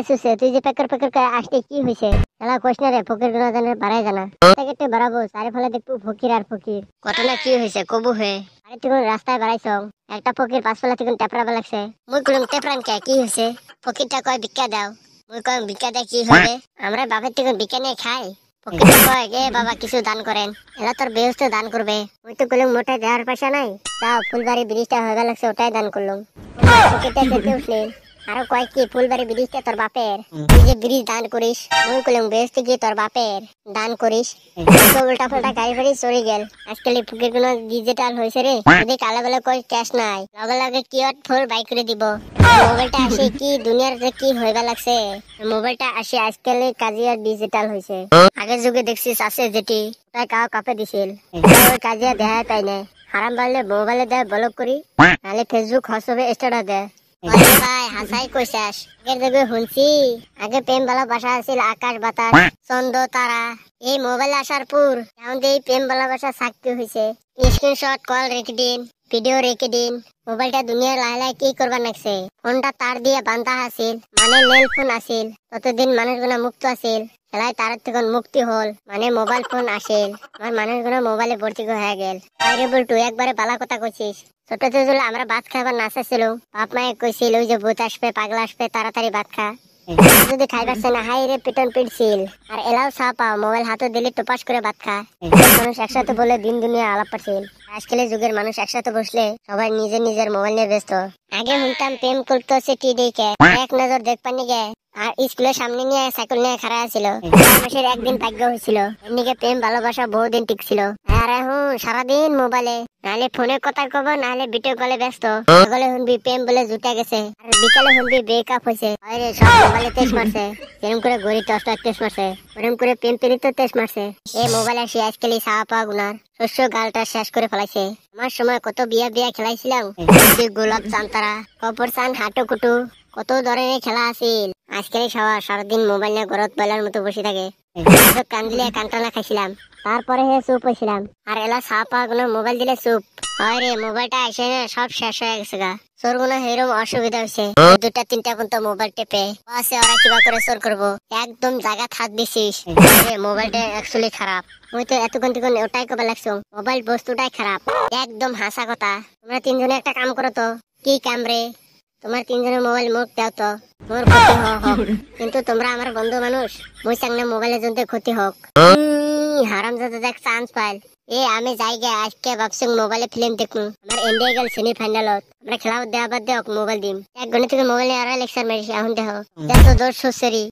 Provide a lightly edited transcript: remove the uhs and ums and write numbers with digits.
সুসে তুই যে pecker pecker করে আসতে কি হয়েছে? এলা কোশ না রে, ফকির গুনা জানে বাড়াই জানা কেটে বাড়াবো চারি ফলে দেখবো ফকির আর ফকির। ঘটনা কি হয়েছে কবু হে? আরে তুই রাস্তায় বাড়াইছ একটা ফকির পাঁচ ফেলা থেকে টেপরা লাগছে। মুই কুলুম টেপরান কে কি হয়েছে? ফকিরটা কয় ভিক্ষা দাও। মুই কয় ভিক্ষা দেয় কি হবে? আমরা বাপের থেকে ভিক্ষা নিয়ে খাই। ফকিরটা কয় এ বাবা কিছু দান করেন। এলা তোর বেহস্ত দান করবে। মুই তো কুলুম মোটে দেওয়ার পয়সা নাই। যাও ফুলবাড়ি ব্রিজটা হয়ে লাগছে ওটাই দান করলুম। ফকিরটা যেতে উঠলেন আরো কয় কি ফুলবাড়ি ব্রিজটা তোর বাপের, তুই যে ব্রিজ দান করিস। মুই কলম বেহেস্তে গিয়ে তোর বাপের দান করিস। উল্টা পাল্টা গাড়ি ফাড়ি চড়ে গেল। আজকাল এই ফকির গুলো ডিজিটাল হয়েছে রে। যদি কালে বেলা কই ক্যাশ নাই লগে লগে কিওর ফোর বাই করে দিব। মোবাইলটা আসে কি দুনিয়ার যে কি হইবা লাগছে। মোবাইলটা আসে আজকাল কাজিয়া ডিজিটাল হয়েছে। আগের যুগে দেখছিস আছে যেটি ওটাই কাও কাপে দিছিল, ওই কাজিয়া দেখায় তাই না। হারাম বাড়লে মোবাইলে দেয় ব্লক করি, নাহলে ফেসবুক হোয়াটসঅ্যাপে স্ট্যাটাস দেয়। ভাই হাসাই কইছাস আগের যুগে শুনছি আগে প্রেম ভালোবাসা আছিল আকাশ বাতাস চন্দ্র তারা। এই মোবাইল আসার পর এখন এই প্রেম ভালোবাসা চাকরি হয়েছে। স্ক্রিনশট কল রেখে দিন, ভিডিও রেখে দিন। মোবাইলটা দুনিয়ার লাই লাই কি করবা নাকছে। ফোনটা তার দিয়ে বান্ধা আছিল মানে লেল ফোন আছিল। ততদিন মানুষগুলো মুক্ত আছিল, খেলায় তার থেকে মুক্তি হল মানে মোবাইল ফোন আসিল। আমার মানুষগুলো মোবাইলে ভর্তি হয়ে গেল। বাইরে বলটু একবারে বালা কথা কইছিস। ছোট ছোট আমরা ভাত খাবার নাচাছিল, বাপ মায়ে কইছিল ওই যে ভূত আসবে পাগলা আসবে তাড়াতাড়ি ভাত খা। যদি খাইবারছে না হাই রে পিটন পিটছিল। আর এলাও চা পাও মোবাইল হাতে দিলে টুপাস করে ভাত খা। মানুষ একসাথে বলে দিন দুনিয়া আলাপ পাচ্ছিল। আজকালের যুগের মানুষ একসাথে বসলে সবাই নিজের নিজের মোবাইল নিয়ে ব্যস্ত। আগে শুনতাম প্রেম করতো সে টিডিকে এক নজর দেখ পানি গে। আর স্কুলের সামনে নিয়ে সাইকেল নিয়ে খাড়া ছিল। মাসের একদিন ভাগ্য হয়েছিল এমনিকে প্রেম ভালোবাসা বহুদিন টিকছিল। আর এখন সারাদিন মোবাইলে নাহলে ফোনে কথা কব নাহলে ভিডিও কলে ব্যস্ত। সকালে শুনবি প্রেম বলে জুটা গেছে আর বিকালে শুনবি ব্রেকআপ হয়েছে। আরে সব মোবাইলে তেজ মারছে, যেরকম করে গড়ি টসটা তেজ মারছে ওরকম করে প্রেম পেরিত তেজ মারছে। এই মোবাইলে আসি আজকাল চাওয়া পাওয়া গুনার শস্য গালটা শেষ করে ফেলাইছে। আমার সময় কত বিয়া বিয়া খেলাইছিলাম, গোলাপ চান্তারা কপর চান হাঁটু কুটু কত ধরনের খেলা আছিল। আজকাল সবার সারাদিন মোবাইল নিয়ে গরত বলার মতো বসে থাকে। কান্দিলে কান্টানা খাইছিলাম তারপরে চুপ হয়েছিলাম। আর এলা চা পাওয়া গুলো মোবাইল দিলে চুপ হয় রে। মোবাইলটা আসে না সব শেষ হয়ে গেছে গা। চোর গুলো এরকম অসুবিধা হয়েছে দুটা তিনটা পর্যন্ত মোবাইল টেপে আছে। ওরা কিবা করে চোর করবো একদম জায়গা থাক দিছিস। মোবাইলটা অ্যাকচুয়ালি খারাপ। মুই তো এতক্ষণ থেকে ওটাই কবে লাগছো মোবাইল বস্তুটাই খারাপ একদম হাসা কথা। তোমরা তিনজনে একটা কাম করো তো। কি কাম রে? তোমার তিনজনের মোবাইল মুখ দাও তো মোর ক্ষতি হোক। কিন্তু তোমরা আমার বন্ধু মানুষ, মুই চাং না মোবাইলের জন্য ক্ষতি হোক। হারাম যাতে দেখ চান্স পাইল। আমি যাইগে আজকে ভাবছি মোবাইলে ফিল্ম দেখুন। আমার ইন্ডিয়া গেল সেমি ফাইনালত আমরা খেলা দেওয়া বাদ দেওয়া মোবাইল দিম। এক ঘন্টা থেকে মোবাইল নিয়ে আর লেকচার মেরেছি এখন দেখো দোষ সরি।